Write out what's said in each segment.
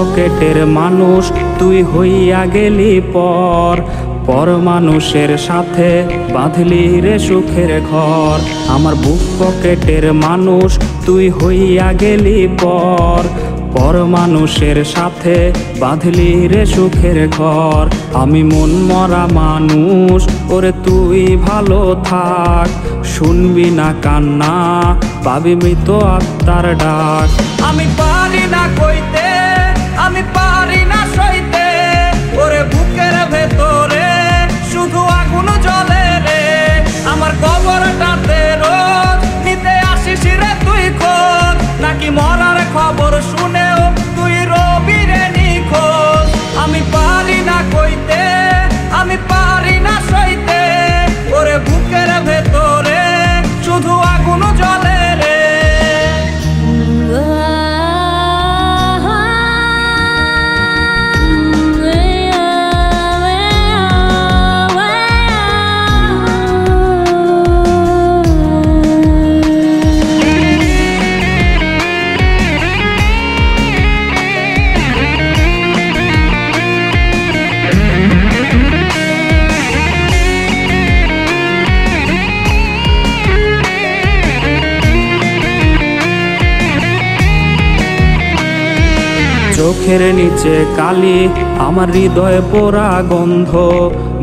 পকেটের মানুষ তুই হইয়া গেলি পর পর মানুষের সাথে বাঁধলি রে সুখের ঘর। আমার বুক পকেটের মানুষ তুই হইয়া গেলি পর পর মানুষের সাথে বাঁধলি রে সুখের ঘর। আমি মন মরা মানুষ ওরে তুই ভালো থাক, শুনবি না কান্না পাবি মৃত আত্মার ডাক। আমি পারি না কইতে, আমি পারি না সইতে, ওরে বুকের ভেতরে শুধু আগুন জ্বলে রে। আমার কবরটাতে রোজ নিতে আসিস রে তুই খোঁজ, নাকি মরার খবর শুনেও তুই রবি রে নিখোঁজ। আমি পারি না কইতে, আমি পারি না সইতে, ওরে বুকের ভেতরে শুধু আগুন জ্বলে রে। চোখের নিচে কালি আমার হৃদয়ে পোড়া গন্ধ,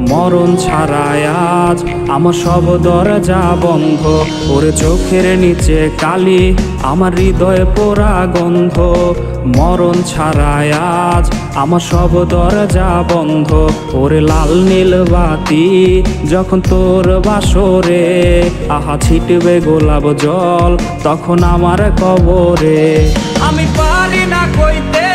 মরণ ছাড়ায় আজ আমার সব দরজা বন্ধ। ওরে চোখের নিচে কালি আমার হৃদয়ে পোড়া গন্ধ, মরণ ছাড়ায় আজ আমার সব দরজা বন্ধ। ওরে লাল নীল বাতি যখন তোর বাসরে, আহা ছিটবে গোলাপ জল তখন আমার কবরে। আমি পারি না কইতে,